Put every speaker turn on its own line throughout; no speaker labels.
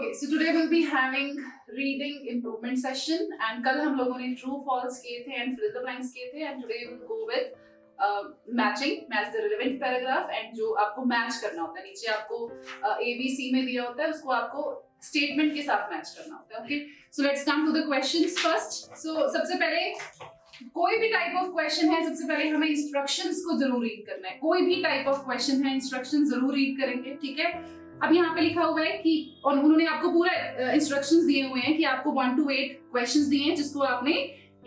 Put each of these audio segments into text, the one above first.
Okay, so today we'll be having reading improvement session and कल हम लोगों ने true false किए थे and fill in the blanks किए थे and today we'll go with match the relevant paragraph and जो आपको match करना होता है नीचे आपको A B C में दिया होता है उसको आपको statement के साथ match करना होता है. Okay, so let's come to the questions first. So सबसे पहले कोई भी टाइप ऑफ क्वेश्चन है सबसे पहले हमें इंस्ट्रक्शंस को जरूर रीड करना है. कोई भी टाइप ऑफ क्वेश्चन है इंस्ट्रक्शन जरूर रीड करेंगे. ठीक है, अब यहाँ पे लिखा हुआ है कि और उन्होंने आपको पूरा इंस्ट्रक्शंस दिए हुए हैं कि आपको 1 to 8 क्वेश्चंस दिए हैं जिसको आपने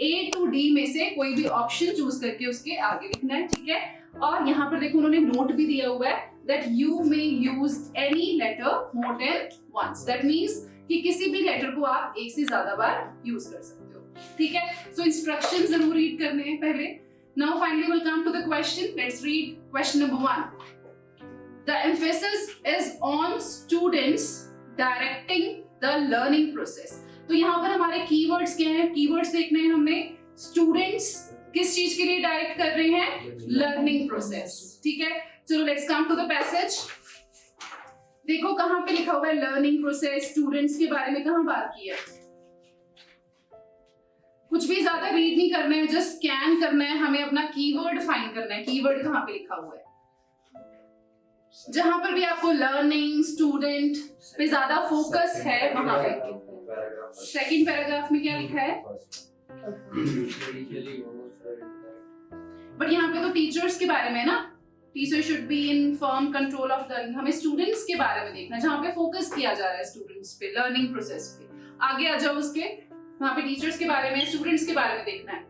A to D में से कोई भी ऑप्शन चूज करके उसके आगे लिखना है. ठीक है, और यहाँ पर देखो उन्होंने नोट भी दिया हुआ है that you may use any letter more than once. That means कि किसी भी लेटर को आप एक से ज्यादा बार यूज कर सकते हो. ठीक है, सो इंस्ट्रक्शन जरूर रीड करने हैं पहले. Now finally will come to the question. Let's read question number 1. The emphasis is on students directing the learning process. तो यहाँ पर हमारे keywords क्या हैं? Keywords देखने हैं हमने. Students किस चीज के लिए डायरेक्ट कर रहे हैं? Learning process. ठीक है, चलो let's come to the passage. देखो कहाँ पे लिखा हुआ है learning process. Students के बारे में कहाँ बात की है? कुछ भी ज्यादा रीड नहीं करना है, जस्ट स्कैन करना है. हमें अपना कीवर्ड फाइंड करना है. कीवर्ड कहाँ पे लिखा हुआ है? जहां पर भी आपको लर्निंग स्टूडेंट पे ज्यादा फोकस है वहां पे. सेकंड पैराग्राफ में क्या लिखा है? बट यहाँ पे तो टीचर्स के बारे में ना, teacher should be in firm control of learning. हमें स्टूडेंट्स के बारे में देखना है जहां पे फोकस किया जा रहा है स्टूडेंट्स पे, लर्निंग प्रोसेस पे. आगे आ जाओ उसके, वहां पे टीचर्स के बारे में स्टूडेंट्स के बारे में देखना है.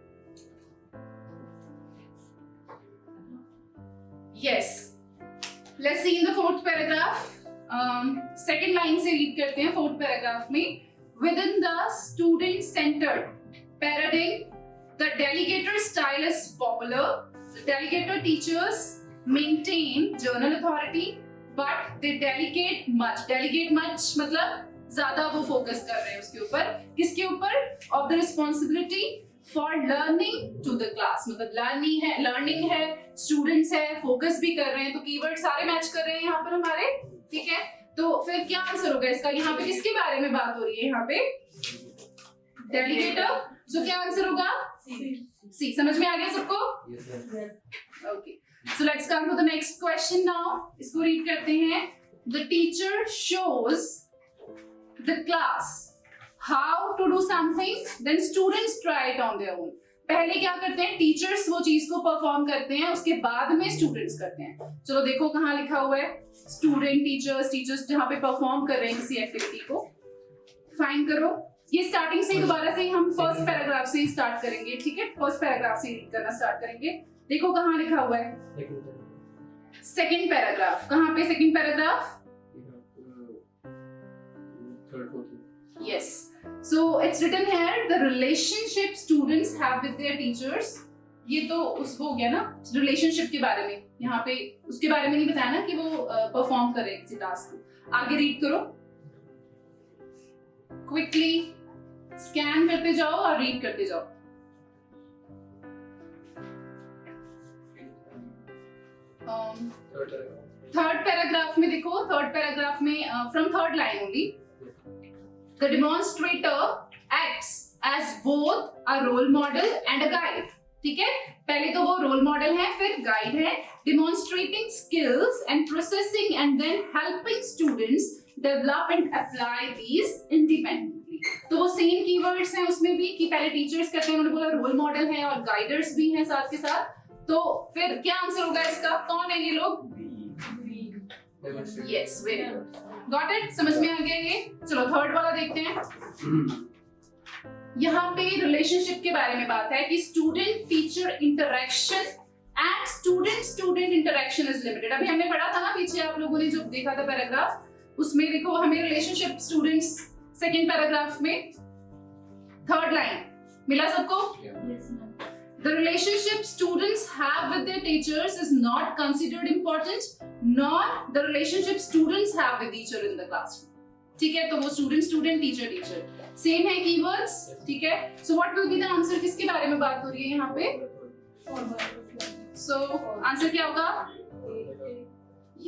Yes, let's see in the fourth paragraph. Second line से read करते हैं fourth paragraph में. Within the student-centered paradigm, the delegator style is popular. The delegator teachers maintain journal authority, but they delegate much. Delegate much मतलब ज़्यादा वो focus कर रहे हैं उसके ऊपर. किसके ऊपर? Of the responsibility for learning to the class. मतलब learning है, स्टूडेंट्स है, फोकस भी कर रहे हैं, तो कीवर्ड सारे मैच कर रहे हैं यहाँ पर हमारे. ठीक है, तो फिर क्या आंसर होगा इसका? यहाँ पे किसके बारे में बात हो रही है? यहाँ पे डेलीगेटर. सो क्या आंसर होगा? सी. समझ में आ गया सबको? Okay, so let's come to the next question now. इसको रीड करते हैं. The teacher shows the class how to do something, then students try it on their own. पहले क्या करते हैं? टीचर्स वो चीज को परफॉर्म करते हैं, उसके बाद में स्टूडेंट्स करते हैं. चलो देखो कहाँ लिखा हुआ है स्टूडेंट टीचर्स जहाँ पे परफॉर्म कर रहे हैं किसी एक्टिविटी को. फाइंड करो. ये स्टार्टिंग से दोबारा से हम फर्स्ट पैराग्राफ से ही स्टार्ट करेंगे. ठीक है, फर्स्ट पैराग्राफ से रीड करना स्टार्ट करेंगे. देखो कहाँ लिखा हुआ है सेकंड पैराग्राफ. कहाँ पे second paragraph? Yes. So it's written here the relationship students have with their teachers. ये तो उसको हो गया ना रिलेशनशिप के बारे में. यहाँ पे उसके बारे में नहीं बताया ना कि वो परफॉर्म कर रहे हैं किसी टास्क को. आगे रीड करो क्विकली, स्कैन करते जाओ और रीड करते जाओ. थर्ड पैराग्राफ में देखो, थर्ड पैराग्राफ में from third line only. The demonstrator acts as both a role model and a guide. ठीक है, पहले तो वो रोल मॉडल है, फिर गाइड है. Demonstrating skills and processing and then helping students develop and apply these independently. तो वो सेम कीवर्ड्स हैं उसमें भी कि पहले टीचर्स करते हैं, उन्होंने बोला रोल मॉडल है और गाइडर्स भी हैं साथ के साथ. तो फिर क्या आंसर होगा इसका? कौन है ये लोग? Yes, very good. Got it? समझ में आ गया ये? चलो थर्ड वाला देखते हैं. यहाँ पे रिलेशनशिप के बारे में बात है कि student teacher interaction and student interaction is limited. अभी हमने पढ़ा था ना पीछे, आप लोगों ने जो देखा था पैराग्राफ, उसमें देखो हमें रिलेशनशिप स्टूडेंट्स सेकंड पैराग्राफ में थर्ड लाइन मिला सबको. The relationship students have with their teachers is not considered important, nor the relationship students have with each other in the classroom. ठीक है, तो वो student teacher सेम है keywords. ठीक है, so what will be the answer? किसके बारे में बात हो रही है यहाँ पे? So आंसर क्या होगा?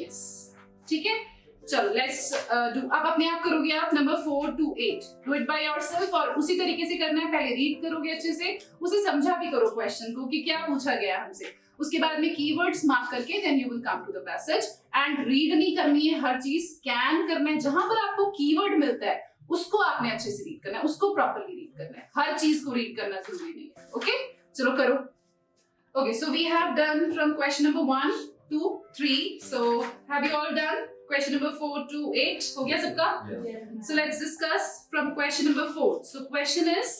Yes. ठीक है, चलो लेट्स डू। अब अपने आप करोगे आप number 4 to 8, do it by yourself, और उसी तरीके से करना है। पहले रीड करोगे अच्छे से, उसे समझा भी करो क्वेश्चन को कि क्या पूछा गया हमसे। उसके बाद में कीवर्ड्स मार्क करके then you will come to the passage. And read नहीं करनी है हर चीज, स्कैन करना है। जहां पर आपको कीवर्ड मिलता है उसको आपने अच्छे से रीड करना है, उसको प्रॉपर्ली रीड करना है। हर चीज को रीड करना जरूरी नहीं है। ओके, चलो करो। Okay, so we have done from question number 1 to 3. So have you all done question number 4 to 8? हो गया सबका? So let's discuss from question number 4. So question is,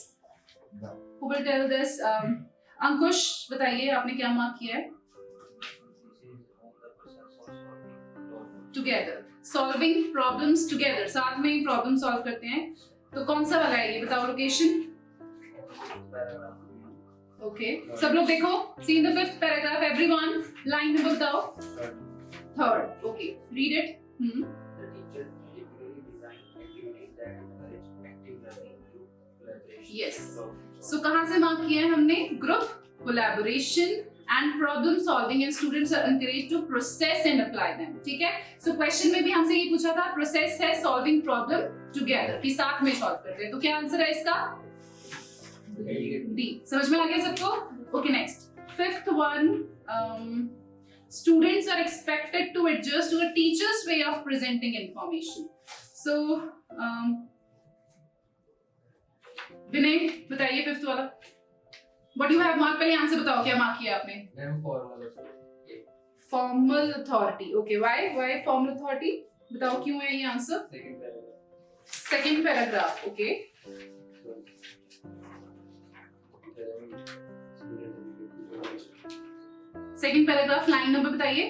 who will tell this? अंकुश बताइए आपने क्या mark किया है? Together, solving problems together, साथ में प्रॉब्लम सॉल्व करते हैं। तो कौन सा वाला है ये बताओ लोकेशन। ओके, सब लोग देखो, see in the 5th paragraph everyone, line number बताओ। Third. Okay, read it.
The teacher typically design activities that encourage active learning through collaboration.
Yes.
Problem
so कहाँ से मार्क किया है हमने? Group, collaboration and problem solving, and students are encouraged to process and apply them. ठीक है, so question में भी हमसे ये पूछा था, प्रोसेस है सॉल्विंग प्रॉब्लम टुगेदर, कि साथ में सॉल्व करते हैं। तो क्या आंसर है इसका? डी। समझ में आ गया सबको? Okay, next 5th one, students are expected to adjust to a teacher's way of presenting information. So विनय बताइए 5th वाला, what you have marked? पहले आंसर बताओ, क्या मार्क किया आपने? Formal authority. Okay, why formal authority? बताओ क्यों है ये answer? Second paragraph. Okay, second paragraph, line number बताइए।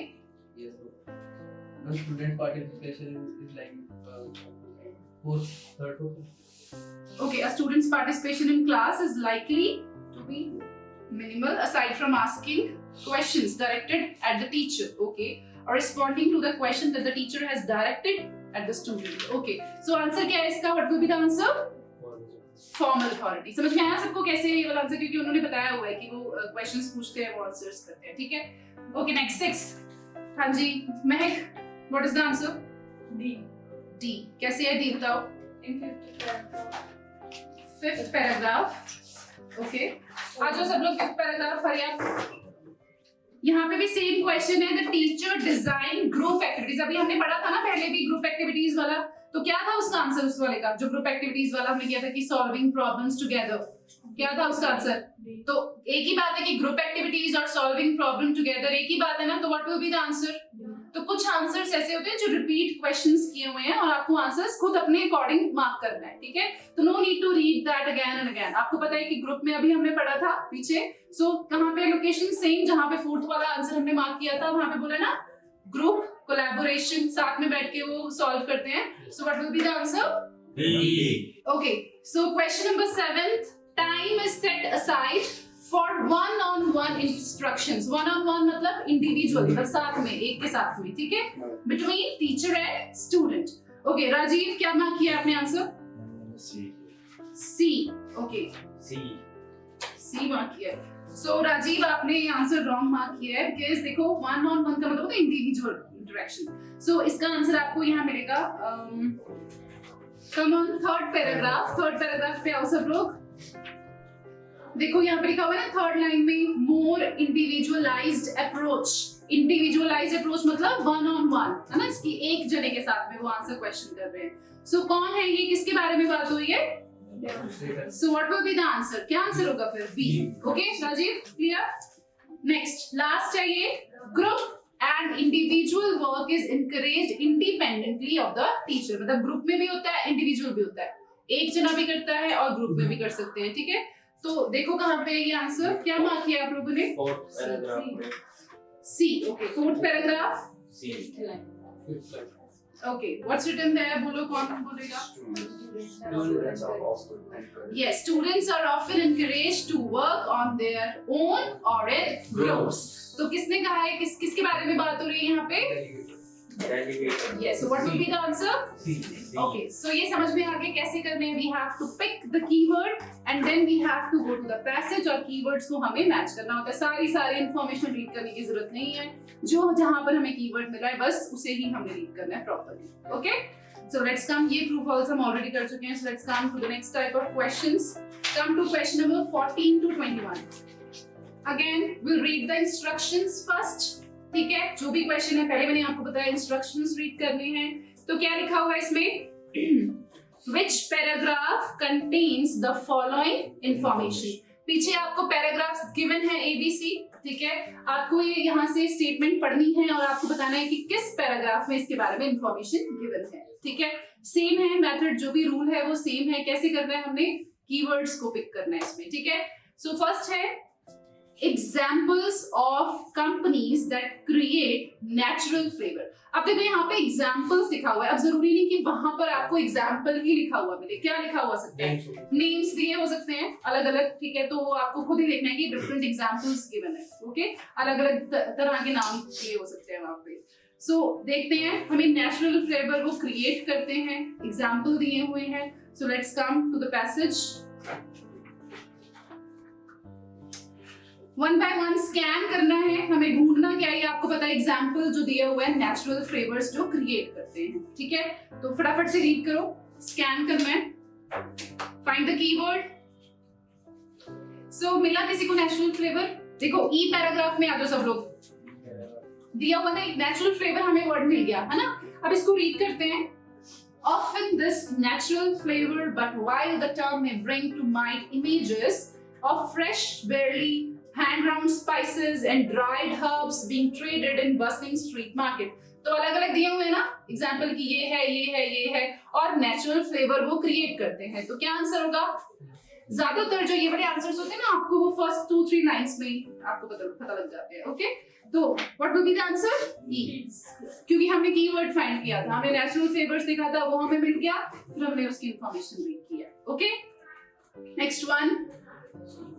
The student participation is like third.
Okay, a student's participation in class is likely to be minimal aside from asking questions directed at the teacher, okay, or responding to the question that the teacher has directed at the student. Okay, so answer क्या है इसका? What will be the answer? Formal authority. समझ में आया सबको कैसे ये वाला आंसर? क्योंकि उन्होंने बताया हुआ है कि वो क्वेश्चंस पूछते हैं, वो आंसर्स करते हैं। ठीक है, ओके, नेक्स्ट 6th। हाँ जी महक, what is the answer?
D.
D कैसे है? डी बताओ।
इन
5th पैराग्राफ। ओके, आ जाओ सब लोग 5th पैराग्राफ। हरी आप, यहाँ पे भी सेम क्वेश्चन है, the teacher design group activities. अभी हमने पढ़ा था ना पहले भी ग्रुप एक्टिविटीज वाला, तो क्या था उसका आंसर? उस वाले का जो ग्रुप एक्टिविटीज वाला हमने किया था कि सॉल्विंग प्रॉब्लम्स टुगेदर, क्या था उसका आंसर? तो एक ही बात है कि ग्रुप एक्टिविटीज और सॉल्विंग प्रॉब्लम टुगेदर एक ही बात है ना, तो what will be the answer? तो कुछ आंसर्स ऐसे होते हैं जो रिपीट क्वेश्चंस किए हुए हैं और आपको आंसर्स खुद अपने अकॉर्डिंग मार्क करना है। ठीक है, तो no need to read that again and again. आपको पता है कि ग्रुप में अभी हमने पढ़ा था पीछे, सो कहाँ पे लोकेशन सेम, जहाँ पे 4th वाला आंसर हमने मार्क किया था वहां पे बोला ना ग्रुप कोलैबोरेशन, साथ में बैठ के वो सॉल्व करते हैं। सो what will be the answer? Okay, so question number 7th, time is set aside for one-on-one instructions. one-on-one मतलब इंडिविजुअल, मतलब साथ में, एक के साथ में। ठीक है, between teacher and student. Okay, Rajeev क्या मार्क किया आपने answer? C. Okay, C mark किया है। सो राजीव आपने आंसर रॉन्ग मार्क किया है, बिकॉज़ देखो one-on-one का मतलब होता है इंडिविजुअल इंटरेक्शन। सो इसका आंसर आपको यहाँ मिलेगा, कम ऑन 3rd पैराग्राफ पे आओ सब लोग। देखो यहाँ पे लिखा हुआ है ना 3rd लाइन में, मोर इंडिविजुअलाइज्ड अप्रोच। इंडिविजुअलाइज्ड अप्रोच मतलब one-on-one, है ना, इसकी एक जने के साथ में वो आंसर क्वेश्चन कर रहे हैं। सो कौन है ये, किसके बारे में बात हो रही है? So what will be the answer? क्या आंसर होगा फिर? B. Okay, Rajeev clear? Next last है ये, group and individual work is encouraged independently of the teacher. मतलब ग्रुप में भी होता है, इंडिविजुअल भी होता है, एक जना भी करता है और ग्रुप में भी कर सकते हैं। ठीक है, तो देखो कहाँ पे ये आंसर, क्या मार्क किया आप लोगों ने?
4th paragraph.
C. Okay, 4th paragraph.
C.
Okay, what's written there? बोलो, कौन बोलेगा?
Students are also encouraged.
Yes, students are often encouraged to work on their own or in groups. तो किसने कहा है, किसके बारे में बात हो रही है यहाँ पे?
Delegate.
Yes, so what will be the answer?
C.
Okay, so ये समझ में आ गया कैसे करने हैं. We have to pick the keyword and then we have to go to the passage और keywords को हमें मैच करना होता है. सारी इंफॉर्मेशन रीड करने की जरूरत नहीं है. जो जहां पर हमें कीवर्ड मिला है बस उसे ही हमें रीड करना है properly. Okay, so let's come. ये true false हम already कर चुके हैं. So let's come to the next type of questions. Come to question number 14 to 21. Again, we'll read the instructions first. ठीक है, जो भी क्वेश्चन है पहले मैंने आपको बताया इंस्ट्रक्शंस रीड करने हैं. तो क्या लिखा हुआ है इसमें? Which paragraph contains the following information? पीछे आपको पैराग्राफ्स गिवन है ABC. ठीक है, आपको ये यहाँ से स्टेटमेंट पढ़नी है और आपको बताना है कि किस पैराग्राफ में इसके बारे में इंफॉर्मेशन गिवन है. ठीक है, सेम है मेथड, जो भी रूल है वो सेम है. कैसे करना है, हमने कीवर्ड्स को पिक करना है इसमें. ठीक है, सो फर्स्ट है examples of companies that create natural flavor. अब देखो यहाँ पे examples लिखा हुआ है. अब जरूरी नहीं कि वहां पर आपको example ही लिखा हुआ मिले. क्या लिखा हुआ सकता है? Names दिए हो सकते हैं अलग अलग. ठीक है, तो आपको खुद ही देखना है कि different examples given है. ओके, अलग अलग तरह के नाम दिए हो सकते हैं वहां पे. सो देखते हैं, हमें natural flavor वो create करते हैं. Example दिए हुए हैं. So let's come to the passage. One by one scan करना है. हमें ढूंढना क्या है, आपको पता है एग्जाम्पल जो दिया हुआ है नेचुरल फ्लेवर्स जो क्रिएट करते हैं. ठीक है, तो फटाफट से रीड करो. स्कैन करना है. Find the keyword. सो मिला किसी को नेचुरल फ्लेवर? देखो ई पैराग्राफ में आ जाओ सब लोग. दिया हुआ ना एक नेचुरल फ्लेवर, हमें वर्ड मिल गया है ना. अब इसको रीड करते हैं. Often this natural flavor, but while the term may bring to mind images of fresh, barely hand-ground spices and dried herbs being traded in bustling street market. तो अलग अलग दिए हुए हैं ना एग्जाम्पल की, ये है और नेचुरल फ्लेवर वो क्रिएट करते हैं. तो क्या आंसर होगा? ज्यादातर जो ये वाले आंसर्स होते हैं ना, आपको वो फर्स्ट 2-3 लाइंस में आपको पता लग जाते हैं. ओके, तो what will be the answer? E, क्योंकि हमने कीवर्ड फाइंड किया था, हमने नेचुरल फ्लेवर्स देखा था, वो हमें मिल गया, फिर हमने उसकी इंफॉर्मेशन रीड किया. Okay, next one.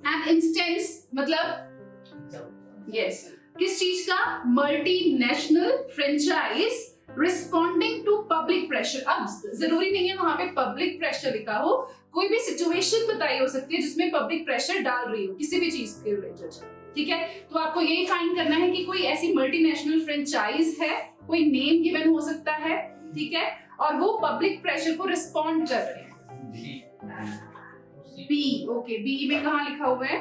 An instance मतलब यस, किस चीज का? Multinational franchise responding to public pressure. अब जरूरी नहीं है वहां पे पब्लिक प्रेशर लिखा हो, कोई भी सिचुएशन बताई हो सकती है जिसमें पब्लिक प्रेशर डाल रही हो किसी भी चीज के रिलेटेड. ठीक है, तो आपको यही फाइंड करना है कि कोई ऐसी मल्टीनेशनल फ्रेंचाइज है, कोई नेम गिवन हो सकता है. ठीक है, और वो पब्लिक प्रेशर को रिस्पॉन्ड कर रहे हैं. बी. ओके, बी में कहाँ लिखा हुआ है?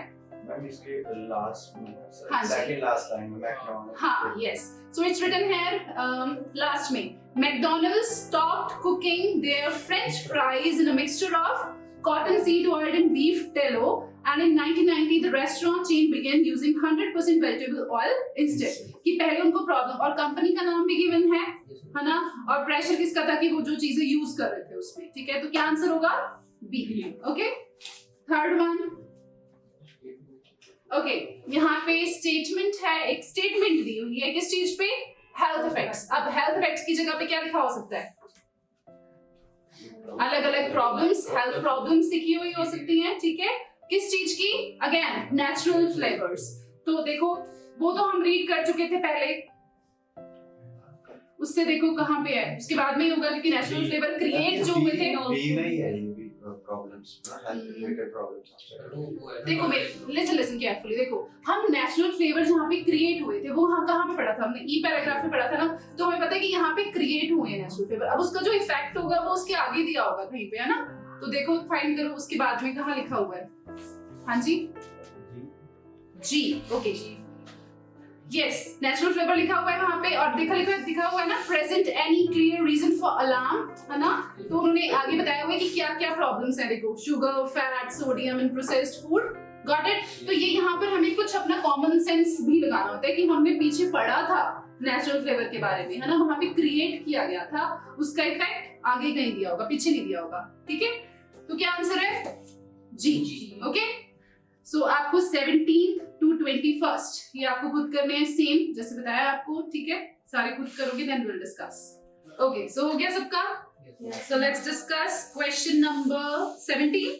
मैम इसके लास्ट में
हाँ जी,
सेकंड लास्ट लाइन में मैकडॉनल्ड्स.
हाँ, yes. So it's written here last में, McDonald's stopped cooking their French fries in a mixture of cottonseed oil and beef tallow, and in 1990 the restaurant chain began using 100% vegetable oil instead. कि पहले उनको problem, और company का नाम भी given है ना, और प्रेशर किसका था कि वो जो चीजें यूज कर रहे थे उसमें. ठीक है, तो क्या आंसर होगा? B. Okay, third one. Okay, यहाँ पे स्टेटमेंट है, एक स्टेटमेंट दी हुई है किस चीज पे? Health effects. अब हेल्थ इफेक्ट्स की जगह पे क्या लिखा हो सकता है? अलग अलग प्रॉब्लम्स, हेल्थ प्रॉब्लम्स लिखी हुई हो सकती हैं. ठीक है, किस चीज की? Again natural flavours. तो देखो वो तो हम रीड कर चुके थे पहले, उससे देखो कहाँ पे है, उसके बाद में ही होगा क्योंकि नेचुरल फ्लेवर क्रिएट जो हुए थे.
बी में ही है ये भी प्रॉब्लम्स, हेल्थ रिलेटेड प्रॉब्लम्स.
देखो लिसन केयरफुली. देखो हम नेचुरल फ्लेवर जहाँ पे क्रिएट हुए थे वो हम कहाँ पे पढ़ा था? हमने ई पैराग्राफ में पढ़ा था ना. तो हमें पता है कि यहाँ पे क्रिएट हुए हैं नेचुरल फ्लेवर. अब उसका जो इफेक्ट होगा वो उसके आगे दिया होगा कहीं पे, है ना. तो देखो फाइंड करो उसके बाद में कहाँ लिखा हुआ है. हाँ जी, जी. ओके, यस, नेचुरल फ्लेवर लिखा हुआ है वहां पे, और दिखा हुआ है ना present any clear reason for alarm, है ना. तो उन्होंने आगे बताया हुआ है कि क्या क्या प्रॉब्लम्स हैं. देखो sugar, fat, sodium in processed food. Got it. तो ये यहाँ पर हमें कुछ अपना कॉमन सेंस भी लगाना होता है कि हमने पीछे पढ़ा था नेचुरल फ्लेवर के बारे में, है ना. वहां पे क्रिएट किया गया था, उसका इफेक्ट आगे कहीं दिया होगा, पीछे नहीं दिया होगा. ठीक है, तो क्या आंसर है? जी. ओके, सो आपको 17 to 21 ये आपको खुद करने हैं, सेम जैसे बताया आपको. ठीक है, सारे खुद करोगे, देन विल डिस्कस. ओके, सो हो गया सबका. So let's discuss question number 17.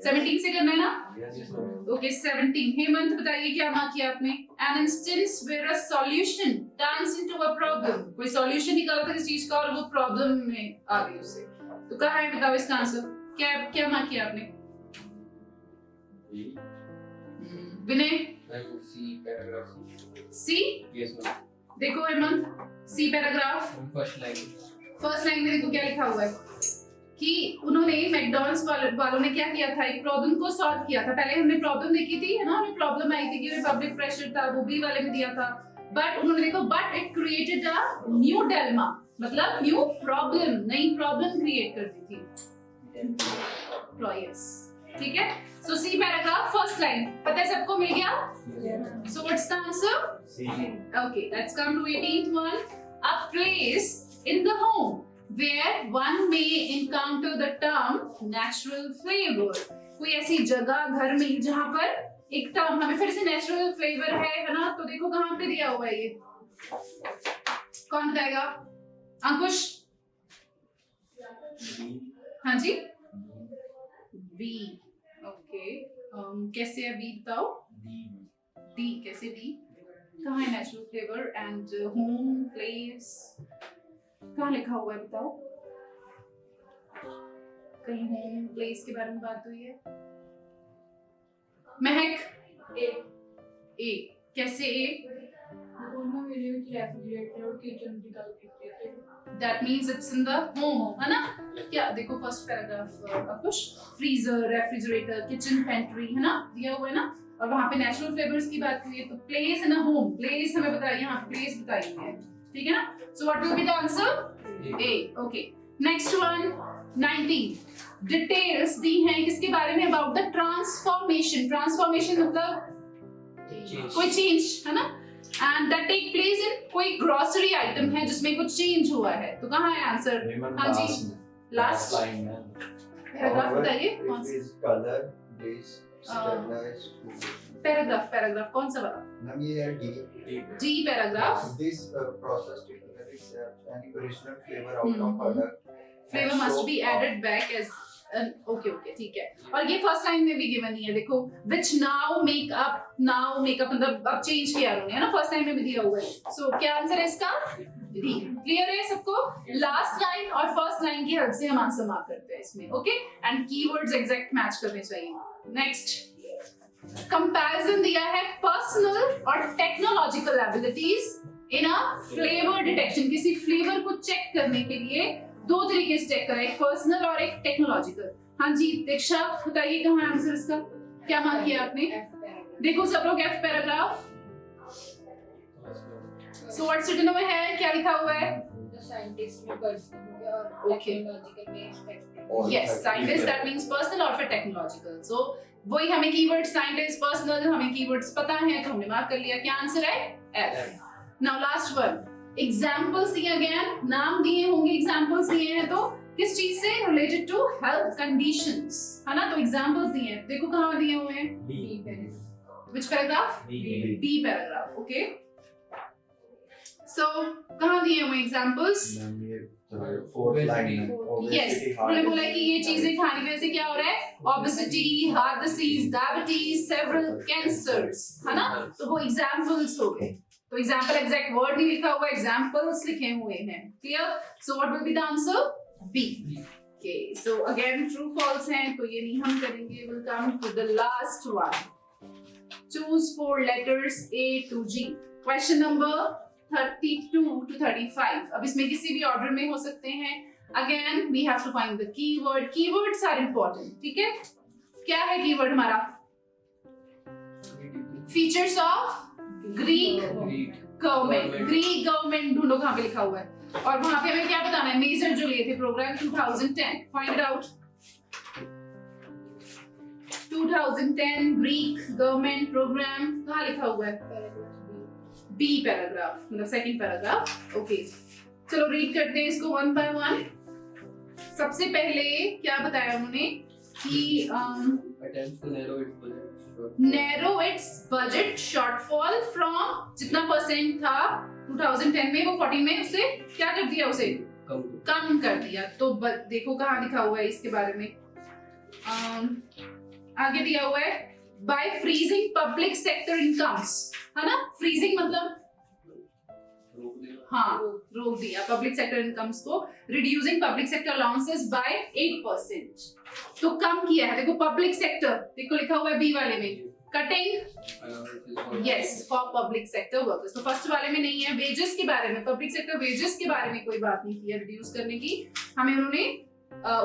17 से करना है ना?
Yes.
ओके 17। हेमंत बताइए क्या मार्क किया आपने? An instance where a solution turns into a problem। कोई सॉल्यूशन निकाला था किसी चीज का और वो प्रॉब्लम में आ गई उससे, तो कहाँ है बताओ इसका आंसर? क्या क्या मार्क किया आपने? विनय
C paragraph.
सी।
Yes, ma'am.
देखो Hemant see paragraph
First line.
First line में देखो क्या लिखा हुआ है कि उन्होंने मैकडॉनल्ड्स वालों ने क्या किया था, एक प्रॉब्लम को सॉल्व किया था। पहले हमने प्रॉब्लम देखी थी है ना, हमें प्रॉब्लम आई थी कि पब्लिक प्रेशर था, वो बी वाले में दिया था। बट उन्होंने देखो but it created a new dilemma, मतलब न्यू प्रॉब्लम, नई प्रॉब्लम क्रिएट कर दी थी। ठीक है, सो सी पैराग्राफ फर्स्ट लाइन पता है सबको, मिल गया? So what's the answer?
C.
Okay, let's come to 18th one. A place in the home where one may encounter the term natural flavor। कोई ऐसी जगह घर में जहाँ पर एक टर्म हमें फिर से नेचुरल फ्लेवर है ना, तो देखो कहाँ पे दिया हुआ है ये, कौन बताएगा? अंकुश? हाँ जी, बी। ओके, कैसे है बी बताओ? डी कैसे डी? कहाँ है natural flavour and home place, कहाँ लिखा हुआ है बताओ? कहीं होम प्लेस के बारे में बात हुई है? महक? ए कैसे ए? That means it's in the home, है ना? क्या देखो फर्स्ट पैराग्राफ कुछ फ्रीजर, रेफ्रिजरेटर, किचन पेंट्री है ना, दिया हुआ है ना, और वहाँ पे नेचुरल फ्लेवर्स की बात हुई है, तो place in a home, place हमें बताइए, यहाँ पे प्लेस बताई हुई है, ठीक है ना? So what will be the answer? A. Okay, next one 19 details दी हैं किसके बारे में? About the transformation. ट्रांसफॉर्मेशन मतलब कोई चेंज है ना, and that take place in कोई ग्रोसरी आइटम है जिसमें कुछ चेंज हुआ है, तो कहाँ है आंसर? हाँ जी, लास्ट पैराग्राफ बताइए कौन सा?
Color, place, stabilized.
पैराग्राफ कौन सा वाला?
Ma'am, ये है D.
G paragraph.
This process typically accepts any original flavor out of product.
Flavor must be added back as okay ठीक है, और ये फर्स्ट लाइन में भी गिवन ही है, देखो which now make up मतलब अब चेंज किया उन्होंने है ना, फर्स्ट लाइन में भी दिया हुआ है। सो क्या आंसर है इसका? डी। क्लियर है सबको? लास्ट लाइन और फर्स्ट लाइन की हेल्प से हम आंसर मार्क करते हैं इसमें, okay, and keywords exact match करने चाहिए। नेक्स्ट कंपैरिजन दिया है पर्सनल और technological abilities in a flavour detection. किसी फ्लेवर को चेक करने के लिए दो तरीके से चेक करें, एक पर्सनल और एक टेक्नोलॉजिकल। हाँ जी दीक्षा बताइए कहाँ है आंसर इसका? क्या मार्क किया आपने? देखो सब लोग F paragraph. So what's written over है, क्या लिखा हुआ है?
साइंटिस्ट में पर्सनल हो गया और टेक्नोलॉजिकल में expected.
Yes, scientist that means personal और फिर टेक्नोलॉजिकल। सो वही हमें कीवर्ड साइंटिस्ट पर्सनल हमें कीवर्ड्स पता है तो हमने मार्क कर लिया। क्या आंसर है? F. Now last one examples दिए, अगेन नाम दिए होंगे, एग्जांपल्स दिए हैं तो किस चीज से? रिलेटेड टू हेल्थ कंडीशंस है ना, तो एग्जांपल्स दिए हैं, देखो कहां दिए हुए हैं? Which paragraph? B paragraph. Okay, so कहां दिए हुए एग्जांपल्स?
Fourth line.
यस, उन्होंने बोला कि ये चीजें खाने की वजह से क्या हो रहा है? Obesity, heart disease, diabetes, several cancers है ना, तो वो एग्जांपल्स हो गए। तो एग्जांपल एग्जैक्ट वर्ड नहीं लिखा हुआ, एग्जांपल्स लिखे हुए हैं। Clear? So what will be the answer? B. Okay, so again true false हैं तो ये नहीं हम करेंगे। Will come to the last one. Choose 4 letters A to G। Question number 32 to 35। अब इसमें किसी भी ऑर्डर में हो सकते हैं। Again we have to find the keyword. Keywords are important, ठीक है? क्या है कीवर्ड हमारा? Features of Greek government. Greek government ढूंढो कहाँ पे लिखा हुआ है, और वहां पे हमें क्या बताना है? मेजर जो लिए थे program 2010, find it out. 2010 Greek government program कहाँ लिखा हुआ है? बी पैराग्राफ, मतलब सेकंड पैराग्राफ। ओके, चलो रीड करते हैं इसको वन बाय वन। सबसे पहले क्या बताया उन्होंने कि
attempts to
narrow its budget shortfall from जितना परसेंट था 2010 में, वो 14 में उसे क्या कर दिया? उसे कम कर दिया। तो देखो कहाँ लिखा हुआ है इसके बारे में। आगे दिया हुआ है by freezing public sector incomes, है ना? फ्रीजिंग मतलब
रोक देना।
हाँ, रोक दिया पब्लिक सेक्टर इनकम्स को, reducing public sector allowances by 8%, तो कम किया है। देखो पब्लिक सेक्टर, देखो लिखा हुआ है बी वाले में, cutting yes for public sector workers. तो फर्स्ट वाले में नहीं है। वेजेस के बारे में, पब्लिक सेक्टर वेजेस के बारे में कोई बात नहीं की है रिड्यूस करने की, हमें उन्होंने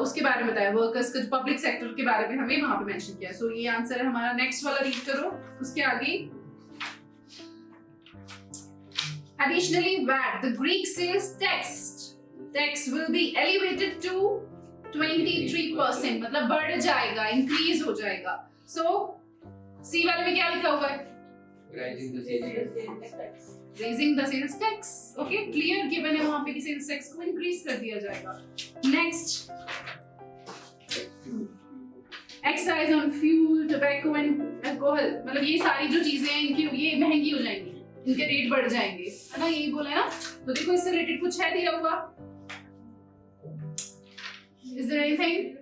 उसके बारे में बताया, वर्कर्स का जो पब्लिक सेक्टर के बारे में हमें वहां पे मेंशन किया। सो ये आंसर है हमारा। नेक्स्ट वाला रीड करो, उसके आगे additionally VAT, the Greek sales tax will be elevated to 23%, मतलब बढ़ जाएगा, इंक्रीज हो जाएगा। सो सी वाले में क्या लिखा हुआ है?
Rising the sales tax.
Raising the sales tax, okay, clear given है वहां पे कि sales tax को increase कर दिया जाएगा। Next, excise on fuel, tobacco and alcohol, मतलब ये सारी जो चीजें हैं इनकी ये महंगी हो जाएंगी, इनके रेट बढ़ जाएंगे, है ना? यही बोला है ना? तो देखो इससे रिलेटेड कुछ है दिया हुआ? Is there anything?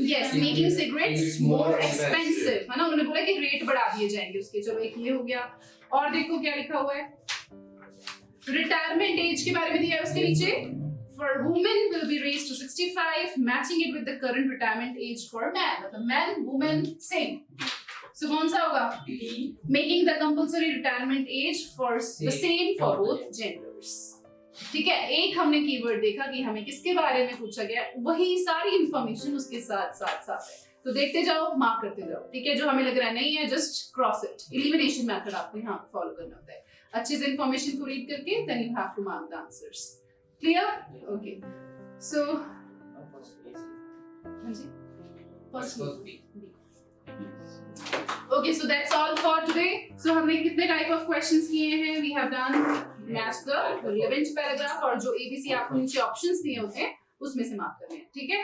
Yes, making cigarettes more expensive, है ना? उन्होंने बोला कि रेट बढ़ा दिए जाएंगे उसके। चलो एक ये हो गया। और देखो क्या लिखा हुआ है, रिटायरमेंट एज के बारे में दिया है उसके नीचे, for women will be raised to 65, matching it with the current retirement age for men, मतलब men women same। So कौन सा होगा? Making the compulsory retirement age for the same for both genders। ठीक है, एक हमने कीवर्ड देखा कि हमें किसके बारे में पूछा गया, वही सारी इंफॉर्मेशन उसके साथ साथ है। तो देखते जाओ, मार्क करते जाओ, ठीक है? जो हमें लग रहा है नहीं है just cross it. Elimination method आपको यहाँ फॉलो करना होता है। अच्छे से इंफॉर्मेशन को रीड करके then you have to mark the answers. Clear? Okay, so हाँ जी, first B. Okay, so that's all for today. So हमने कितने टाइप ऑफ क्वेश्चंस किए हैं? We have done match the relevant paragraph, और जो ABC आपको नीचे ऑप्शंस दिए होते हैं उसमें से मार्क करने हैं, ठीक है?